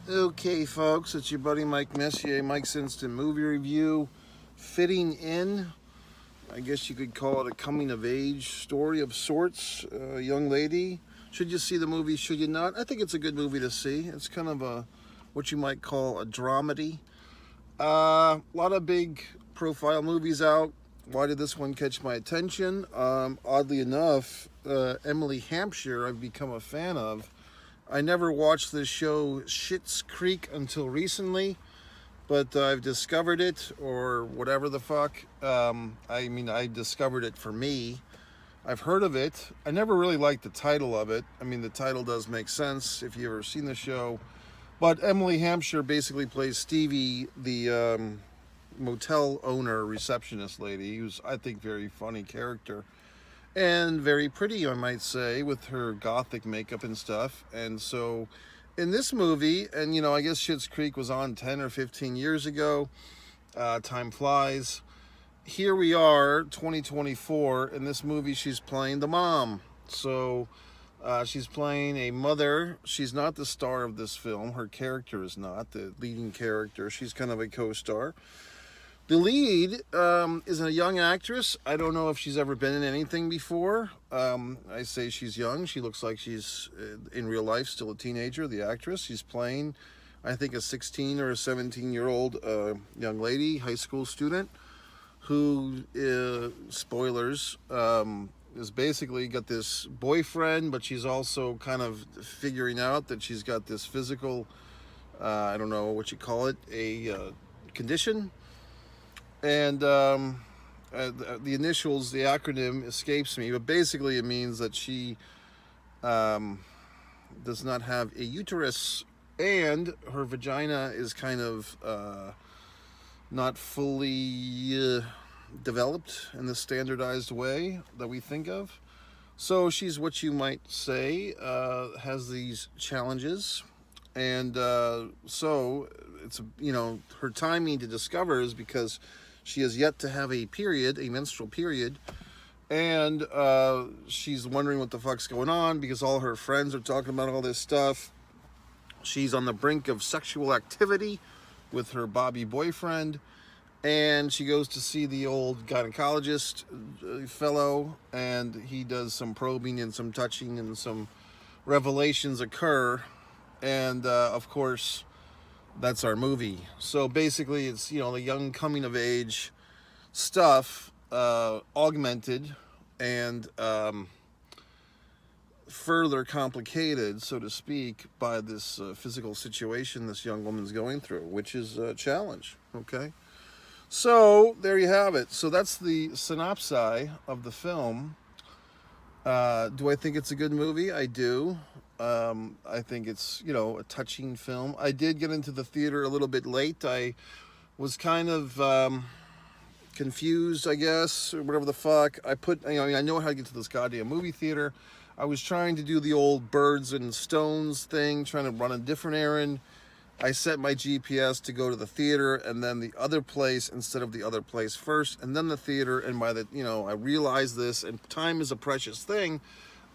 Okay, folks, it's your buddy Mike Messier, Mike's Instant Movie Review. Fitting in, I guess you could call it a coming of age story of sorts. A young lady. Should you see the movie? Should you not? I think it's a good movie to see. It's kind of what you might call a dramedy. A lot of big profile movies out. Why did this one catch my attention? Oddly enough, Emily Hampshire, I've become a fan of. I never watched this show Schitt's Creek until recently, but I've discovered it, or whatever the fuck. I discovered it for me. I've heard of it. I never really liked the title of it. I mean, the title does make sense if you've ever seen the show. But Emily Hampshire basically plays Stevie, the motel owner, receptionist lady, who's, I think, very funny character. And very pretty, I might say, with her gothic makeup and stuff. And so in this movie, and I guess Schitt's Creek was on 10 or 15 years ago. Time flies. Here we are, 2024. In this movie, she's playing the mom. So she's playing a mother. She's not the star of this film. Her character is not the leading character. She's kind of a co-star. The lead is a young actress. I don't know if she's ever been in anything before. I say she's young. She looks like she's, in real life, still a teenager, the actress. She's playing, I think, a 16 or a 17-year-old young lady, high school student, who, spoilers, is basically got this boyfriend, but she's also kind of figuring out that she's got this physical, I don't know what you call it, a condition. And the initials, the acronym escapes me, but basically it means that she does not have a uterus, and her vagina is kind of not fully developed in the standardized way that we think of. So she's what you might say has these challenges. And so it's, her timing to discover is because she has yet to have a period, a menstrual period, and she's wondering what the fuck's going on because all her friends are talking about all this stuff. She's on the brink of sexual activity with her Bobby boyfriend, and she goes to see the old gynecologist fellow, and he does some probing and some touching, and some revelations occur, and of course, that's our movie. So basically, it's the young coming of age stuff, augmented and further complicated, so to speak, by this physical situation this young woman's going through, which is a challenge. Okay, so there you have it. So that's the synopsis of the film. Do I think it's a good movie? I do. I think it's, a touching film. I did get into the theater a little bit late. I was kind of confused, I guess, or whatever the fuck. I know how to get to this goddamn movie theater. I was trying to do the old birds and stones thing, trying to run a different errand. I set my GPS to go to the theater and then the other place instead of the other place first, and then the theater. And I realized this, and time is a precious thing.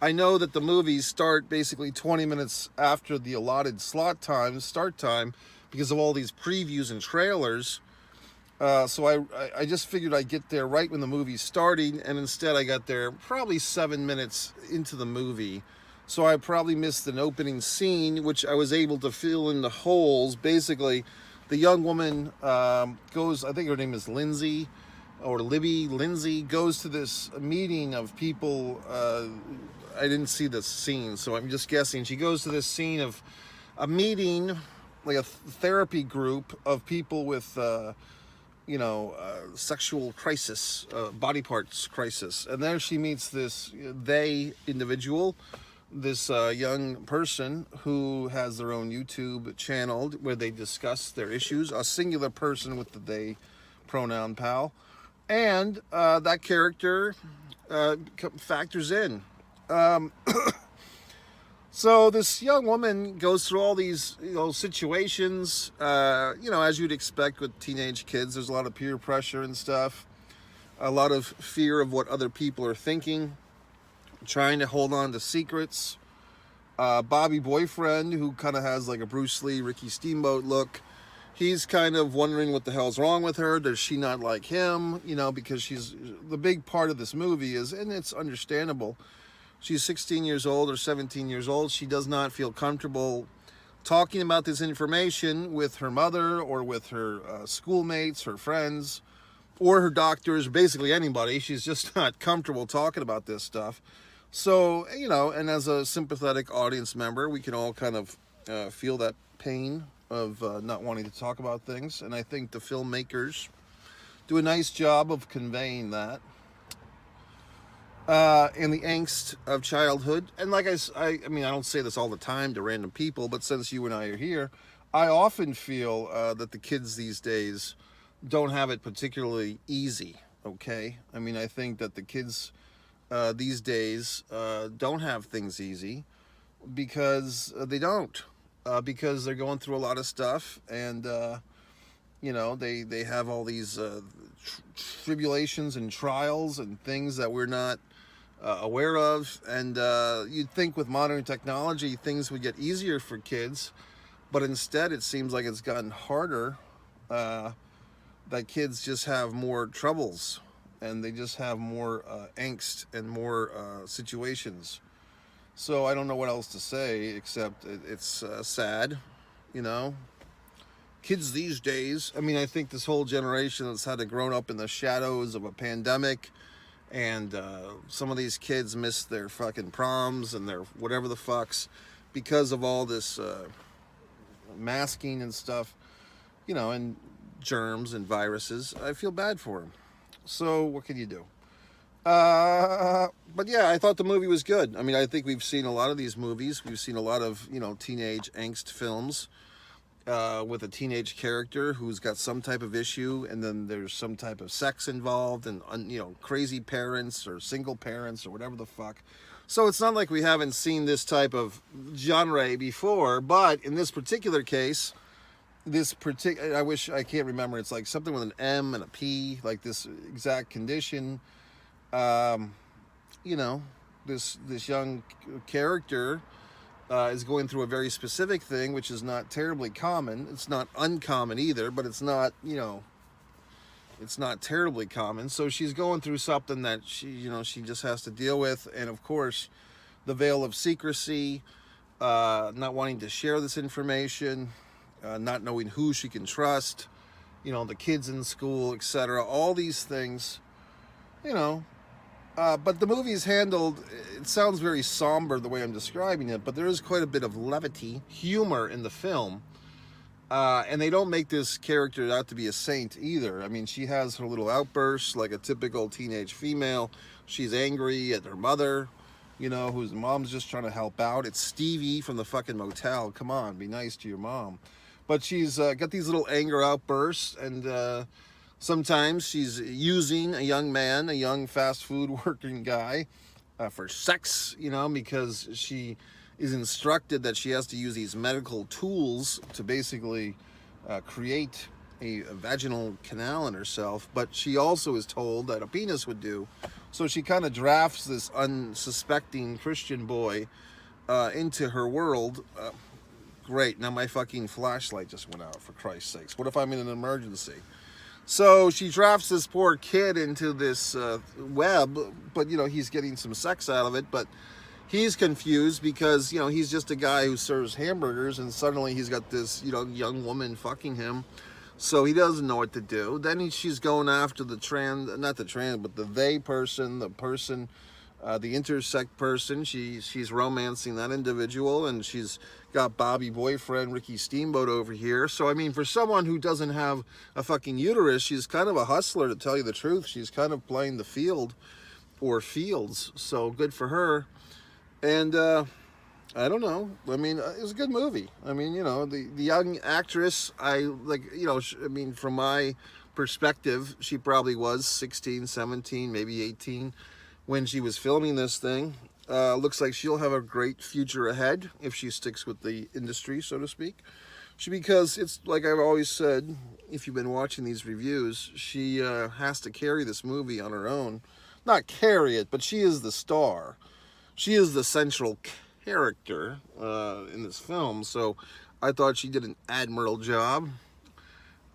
I know that the movies start basically 20 minutes after the allotted start time, because of all these previews and trailers. So I just figured I'd get there right when the movie's starting, and instead I got there probably 7 minutes into the movie. So I probably missed an opening scene, which I was able to fill in the holes. Basically, the young woman goes, I think her name is Lindsay, or Libby. Lindsay goes to this meeting of people. I didn't see the scene, so I'm just guessing. She goes to this scene of a meeting, like a therapy group of people with, sexual crisis, body parts crisis. And there she meets this individual, this young person who has their own YouTube channel where they discuss their issues. A singular person with the they pronoun, pal. And that character factors in. So this young woman goes through all these situations, as you'd expect with teenage kids. There's a lot of peer pressure and stuff, a lot of fear of what other people are thinking, trying to hold on to secrets, Bobby Boyfriend, who kind of has like a Bruce Lee, Ricky Steamboat look. He's kind of wondering what the hell's wrong with her. Does she not like him? You know, because she's the big part of this movie is, and it's understandable, she's 16 years old or 17 years old. She does not feel comfortable talking about this information with her mother or with her schoolmates, her friends, or her doctors, basically anybody. She's just not comfortable talking about this stuff. So, you know, and as a sympathetic audience member, we can all kind of feel that pain of not wanting to talk about things. And I think the filmmakers do a nice job of conveying that. And the angst of childhood. And like I mean, I don't say this all the time to random people, but since you and I are here, I often feel that the kids these days don't have it particularly easy, okay? I mean, I think that the kids these days don't have things easy because they don't. Because they're going through a lot of stuff, and you know, they have all these tribulations and trials and things that we're not aware of. And you'd think with modern technology things would get easier for kids, but instead it seems like it's gotten harder. That kids just have more troubles, and they just have more angst and more situations. So I don't know what else to say except it's sad, you know. Kids these days, I mean, I think this whole generation that's had to grow up in the shadows of a pandemic, and some of these kids miss their fucking proms and their whatever the fucks because of all this masking and stuff, you know, and germs and viruses. I feel bad for them. So what can you do? But yeah, I thought the movie was good. I mean, I think we've seen a lot of these movies. We've seen a lot of, you know, teenage angst films with a teenage character who's got some type of issue, and then there's some type of sex involved, and, you know, crazy parents or single parents or whatever the fuck. So it's not like we haven't seen this type of genre before, but in this particular case, I can't remember, it's like something with an M and a P, like this exact condition. You know, this young character is going through a very specific thing, which is not terribly common. It's not uncommon either, but it's not, you know, it's not terribly common. So she's going through something that she just has to deal with. And of course, the veil of secrecy, not wanting to share this information, not knowing who she can trust, you know, the kids in school, etc. All these things, you know. But the movie is handled, it sounds very somber the way I'm describing it, but there is quite a bit of levity, humor in the film. And they don't make this character out to be a saint either. I mean, she has her little outbursts like a typical teenage female. She's angry at her mother, you know, whose mom's just trying to help out. It's Stevie from the fucking motel. Come on, be nice to your mom. But she's got these little anger outbursts, and sometimes she's using a young man, a young fast food working guy, for sex, you know, because she is instructed that she has to use these medical tools to basically create a vaginal canal in herself. But she also is told that a penis would do. So she kind of drafts this unsuspecting Christian boy into her world. Great, now my fucking flashlight just went out, for Christ's sakes. What if I'm in an emergency? So she drafts this poor kid into this web, but, you know, he's getting some sex out of it, but he's confused because, you know, he's just a guy who serves hamburgers, and suddenly he's got this, you know, young woman fucking him, so he doesn't know what to do. Then she's going after the they person, the intersex person. She's romancing that individual, and she's got Bobby Boyfriend, Ricky Steamboat over here. So, I mean, for someone who doesn't have a fucking uterus, she's kind of a hustler, to tell you the truth. She's kind of playing the field, or fields, so good for her. And, I don't know. I mean, it was a good movie. I mean, you know, the young actress, I mean, from my perspective, she probably was 16, 17, maybe 18 when she was filming this thing. Looks like she'll have a great future ahead if she sticks with the industry, so to speak. Because it's like I've always said, if you've been watching these reviews, she has to carry this movie on her own. Not carry it, but she is the star. She is the central character in this film. So I thought she did an admirable job.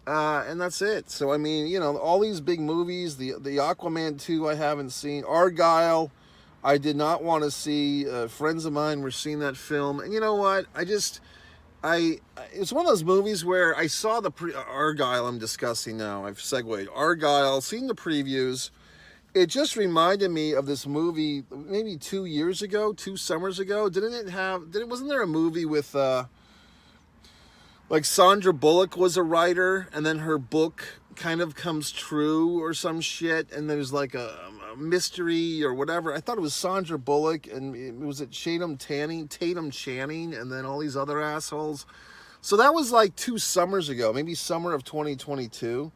And that's it. So, I mean, you know, all these big movies, the Aquaman 2 I haven't seen. Argyle, I did not want to see. Friends of mine were seeing that film. And you know what? It's one of those movies where I saw the Argyle I'm discussing now. I've segued. Argyle, seen the previews. It just reminded me of this movie maybe 2 years ago, 2 summers ago. Wasn't there a movie with, like Sandra Bullock was a writer, and then her book kind of comes true or some shit, and there's like a mystery or whatever. I thought it was Sandra Bullock, and was it Tatum Channing, and then all these other assholes. So that was like 2 summers ago, maybe summer of 2022.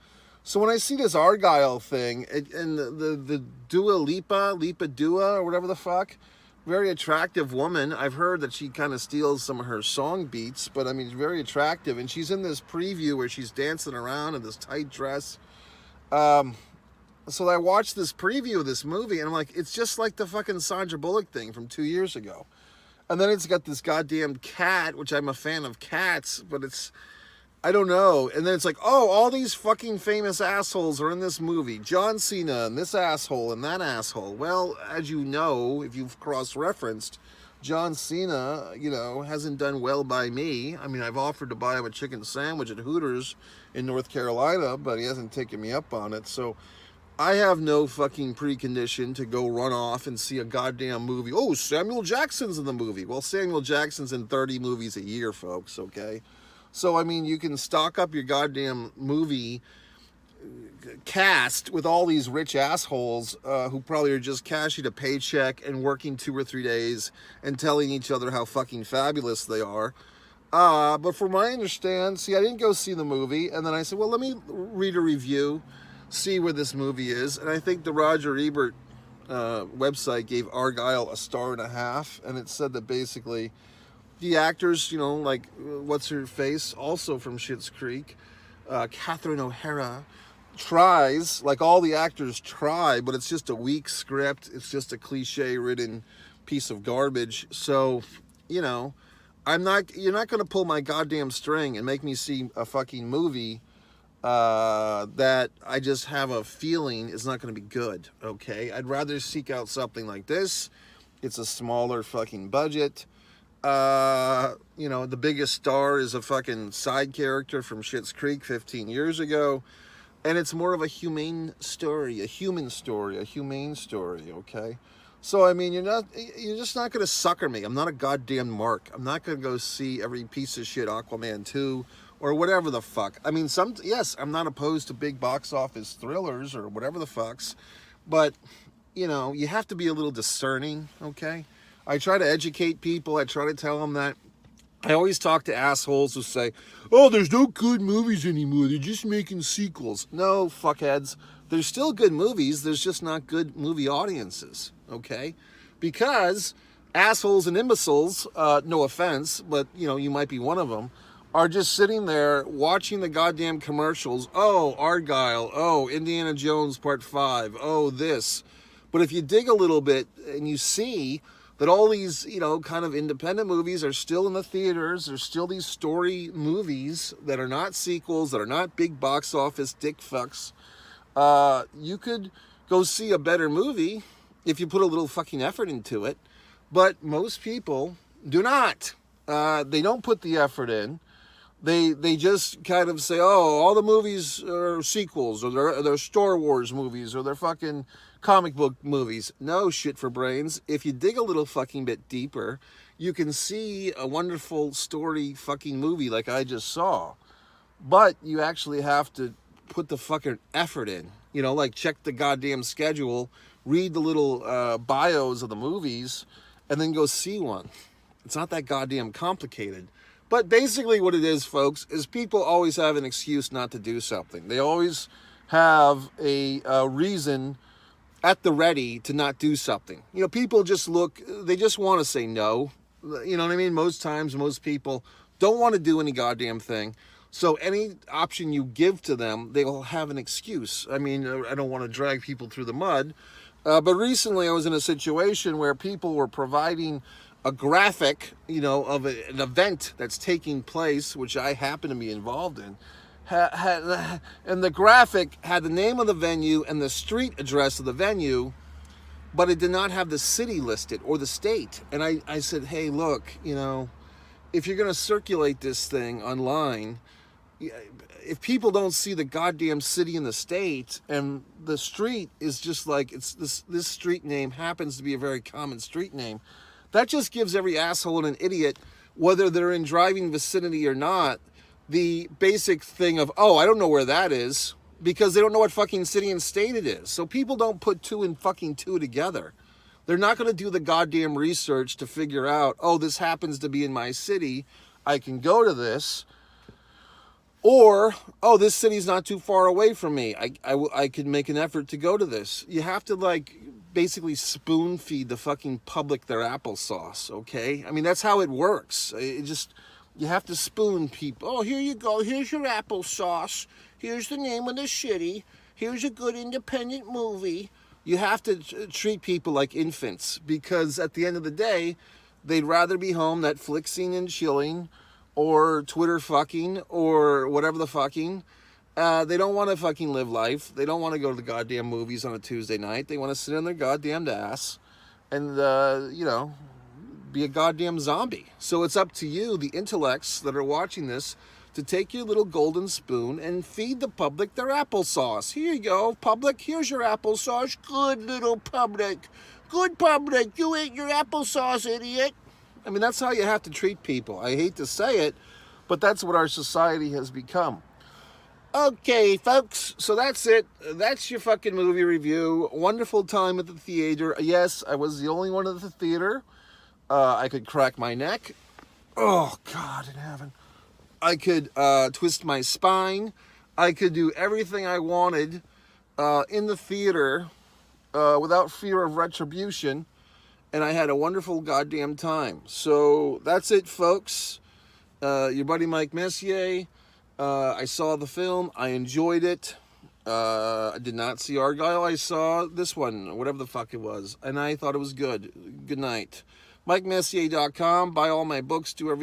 So when I see this Argyle thing, and the Dua Lipa Dua, or whatever the fuck, very attractive woman. I've heard that she kind of steals some of her song beats, but I mean, she's very attractive. And she's in this preview where she's dancing around in this tight dress. So I watched this preview of this movie, and I'm like, it's just like the fucking Sandra Bullock thing from 2 years ago. And then it's got this goddamn cat, which I'm a fan of cats, but I don't know. And then it's like, oh, all these fucking famous assholes are in this movie. John Cena and this asshole and that asshole. Well, as you know, if you've cross-referenced, John Cena, you know, hasn't done well by me. I mean, I've offered to buy him a chicken sandwich at Hooters in North Carolina, but he hasn't taken me up on it. So I have no fucking precondition to go run off and see a goddamn movie. Oh, Samuel Jackson's in the movie. Well, Samuel Jackson's in 30 movies a year, folks, okay? So, I mean, you can stock up your goddamn movie cast with all these rich assholes who probably are just cashing a paycheck and working 2 or 3 days and telling each other how fucking fabulous they are. But from what I understand, I didn't go see the movie. And then I said, well, let me read a review, see where this movie is. And I think the Roger Ebert website gave Argyle 1.5 stars. And it said that basically the actors, you know, like, what's her face, also from Schitt's Creek, Catherine O'Hara, tries, like all the actors try, but it's just a weak script. It's just a cliche-ridden piece of garbage. So, you know, you're not going to pull my goddamn string and make me see a fucking movie that I just have a feeling is not going to be good, okay? I'd rather seek out something like this. It's a smaller fucking budget. You know, the biggest star is a fucking side character from Schitt's Creek 15 years ago. And it's more of a humane story, a human story, a humane story, okay? So, I mean, you're just not going to sucker me. I'm not a goddamn mark. I'm not going to go see every piece of shit Aquaman 2 or whatever the fuck. I mean, yes, I'm not opposed to big box office thrillers or whatever the fucks. But, you know, you have to be a little discerning, okay? I try to educate people. I try to tell them that. I always talk to assholes who say, oh, there's no good movies anymore. They're just making sequels. No, fuckheads. There's still good movies. There's just not good movie audiences, okay? Because assholes and imbeciles, no offense, but, you know, you might be one of them, are just sitting there watching the goddamn commercials. Oh, Argyle. Oh, Indiana Jones Part 5. Oh, this. But if you dig a little bit and you see that all these, you know, kind of independent movies are still in the theaters. There's still these story movies that are not sequels, that are not big box office dick fucks. You could go see a better movie if you put a little fucking effort into it. But most people do not. They don't put the effort in. They just kind of say, oh, all the movies are sequels, or they're Star Wars movies, or they're fucking comic book movies. No shit for brains. If you dig a little fucking bit deeper, you can see a wonderful story fucking movie like I just saw. But you actually have to put the fucking effort in. You know, like check the goddamn schedule, read the little bios of the movies, and then go see one. It's not that goddamn complicated. But basically what it is, folks, is people always have an excuse not to do something. They always have a reason at the ready to not do something. You know, people just they just want to say no. You know what I mean? Most times, most people don't want to do any goddamn thing. So any option you give to them, they will have an excuse. I mean, I don't want to drag people through the mud. But recently I was in a situation where people were providing a graphic, you know, of an event that's taking place, which I happen to be involved in. And the graphic had the name of the venue and the street address of the venue, but it did not have the city listed or the state. And I said, hey, look, you know, if you're going to circulate this thing online, if people don't see the goddamn city and the state, and the street is just like, it's this street name happens to be a very common street name, that just gives every asshole and an idiot, whether they're in driving vicinity or not, the basic thing of, oh, I don't know where that is, because they don't know what fucking city and state it is. So people don't put two and fucking two together. They're not going to do the goddamn research to figure out, oh, this happens to be in my city, I can go to this. Or, oh, this city's not too far away from me, I could make an effort to go to this. You have to, like, basically spoon feed the fucking public their applesauce, okay? I mean, that's how it works. You have to spoon people. Oh, here you go. Here's your applesauce. Here's the name of the city. Here's a good independent movie. You have to treat people like infants, because at the end of the day, they'd rather be home Netflixing and chilling, or Twitter fucking, or whatever the fucking. They don't want to fucking live life. They don't want to go to the goddamn movies on a Tuesday night. They want to sit on their goddamn ass and, you know, be a goddamn zombie. So it's up to you, the intellects that are watching this, to take your little golden spoon and feed the public their applesauce. Here you go, public. Here's your applesauce. Good little public. Good public. You ate your applesauce, idiot. I mean, that's how you have to treat people. I hate to say it, but that's what our society has become. Okay, folks, so that's it. That's your fucking movie review. Wonderful time at the theater. Yes, I was the only one at the theater. I could crack my neck. Oh, God in heaven. I could twist my spine. I could do everything I wanted in the theater without fear of retribution. And I had a wonderful goddamn time. So that's it, folks. Your buddy Mike Messier. I saw the film. I enjoyed it. I did not see Argyle. I saw this one, whatever the fuck it was. And I thought it was good. Good night. MikeMessier.com. Buy all my books. Do everything.